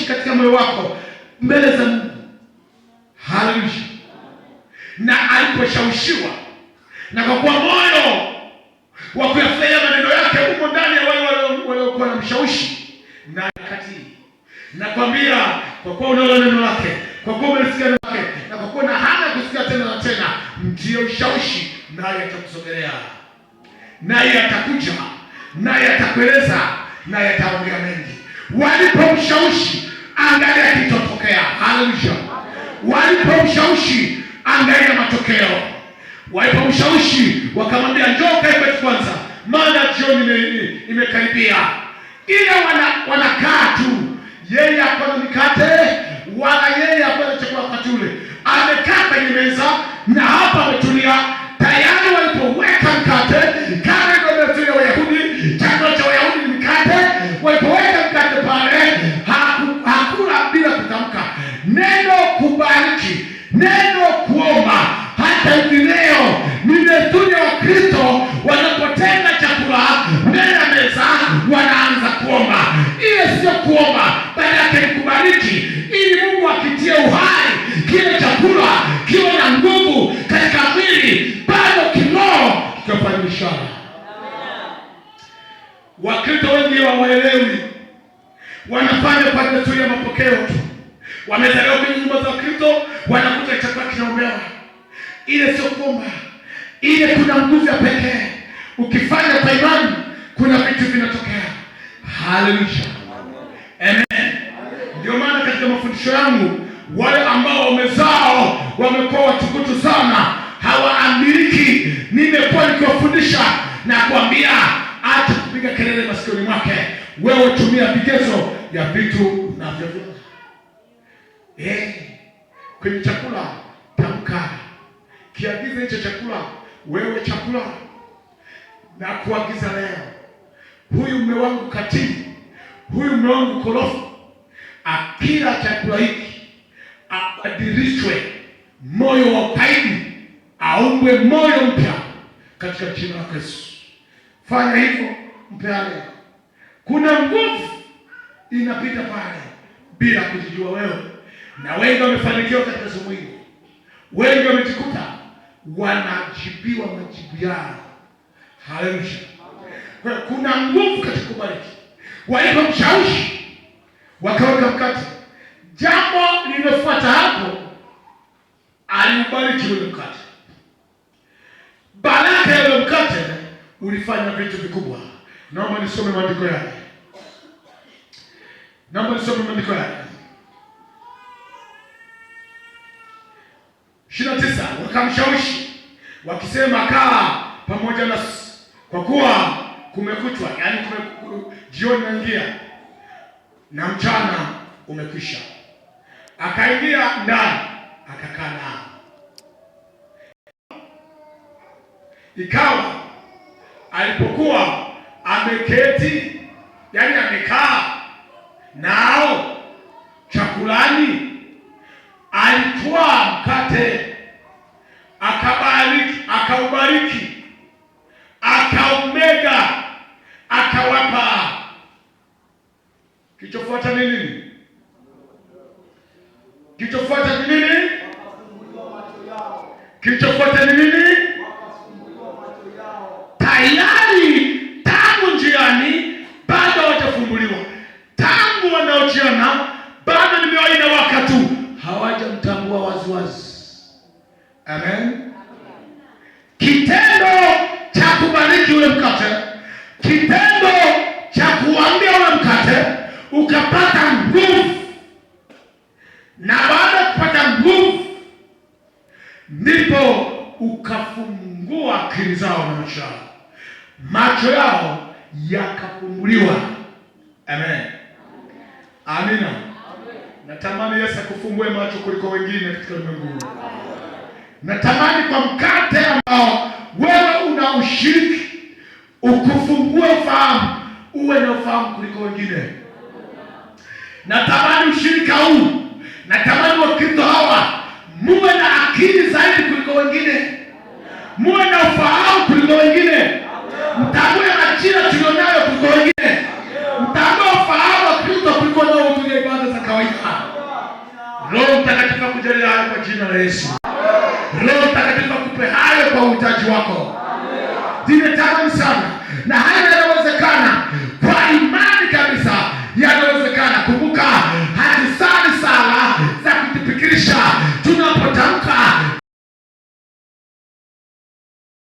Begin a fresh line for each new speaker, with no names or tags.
ushawishi katika moyo wako mbele za Mungu. Haleluya. Na aliposhawishiwa na kwa kuwa moyo wa kuyafanya maneno yake huko ndani ya wale waliokuwa na mshawishi, na katii. Nakwambia, kwa kuwa unaona neno lake, kwa kuwa umesikia neno lake, na kwa kuwa na hamu ya kusikia tena na tena, ndio ushawishi, naye atakusogelea, naye atakuja, naye atakueleza, naye ataongea mengi. Walipomshawishi, angalia kitotokea. Haleluya. Walipomshawishi, angalia matokeo. Walipomshawishi, wakamwambia njoo kae kwetu kwanza, maana jioni imekaribia. Ile wanakaa tu, yeye hapana mikate wala yeye hapana chakula wakati ule. Amekaa kwenye meza na hapa ametulia. Tayari walipoweka mkate, kama ndio desturi Wayahudi, chakula cha Wayahudi ni mkate. Walipoweka mkate pale, hakula bila kutamka neno kubariki, neno kuomba. Hata hivi leo ni desturi ya Wakristo, wanapotenga chakula mbele ya meza wanaanza kuomba. Ile sio kuomba, bali yake ni kubariki, ili Mungu akitie uhai kile chakula kiwe na nguvu katika mwili, bado kiroho kitafanya ishara. Wakristo wengi hawaelewi, wanafanya kwa desturi ya mapokeo tu. Wamezaliwa kwenye nyumba za Kristo, wanakuta chakula kinaombewa. Ile sio kuomba, ile kuna nguvu ya pekee. Ukifanya kwa imani, kuna vitu vinatokea. Haleluya. Amen. Ndio maana katika mafundisho yangu, wale ambao wamezao wamekuwa watukutu sana, hawaamiliki, nimekuwa nikiwafundisha na kuambia acha kupiga kelele masikioni mwake. Wewe tumia vigezo ya vitu na vyovyote. Kwenye chakula tamka, kiagiza hicho chakula. Wewe chakula na kuagiza leo, huyu mume wangu katili, huyu mume wangu korofi, akila chakula hiki abadilishwe moyo wa ukaidi, aumbwe moyo mpya katika jina la Yesu. Fanya hivyo, mpeane. Kuna nguvu inapita pale bila kujijua wewe, na wengi wamefanikiwa katika somo hili. Wengi wamejikuta wanajibiwa majibu yao. Haleluya. Kuna nguvu katika kubariki. Walipomshawishi, wakaweka mkate. Jambo lililofuata hapo, aliubariki ule mkate. Baraka ya ule mkate ulifanya vitu vikubwa. Naomba nisome maandiko yake. Naomba nisome maandiko yake. 29. Wakamshawishi wakisema, kaa pamoja nasi kwa kuwa kumekuchwa, yaani jioni inaingia na mchana umekwisha. Akaingia ndani akakaa nao. Ikawa alipokuwa ameketi, yaani amekaa nao chakulani, alitwaa mkate, akaubariki, akaumega, akawapa. Kilichofuata ni nini? Kilichofuata ni nini? Kilichofuata ni nini? Tayari tangu njiani bado hawajafumbuliwa. Tangu wanaojiana bado ni mioyo inawaka tu, hawajamtambua waziwazi. Amen. Kitendo cha kubariki ule mkate, kitendo cha kuambia ule mkate, ukapata nguvu. Na baada ya kupata nguvu, ndipo ukafungua akili zao na macho yao. Macho yao yakafumbuliwa. Amen. Amina. Natamani Yesu akufungue macho kuliko wengine katika ulimwengu. Natamani kwa mkate ambao wewe unaushiriki, ukufungue ufahamu, uwe na ufahamu kuliko wengine. Natamani ushirika huu, natamani Wakristo hawa muwe na akili zaidi kuliko wengine, muwe na ufahamu kuliko wengine, mtambue majira tulionayo kuliko wengine, mtambue ufahamu wa Kristo kuliko nao kutumia ibada za kawaida. kuongelea hayo kwa jina la Yesu. Roho Mtakatifu akupe hayo kwa uhitaji wako. Nimetamani sana na hayo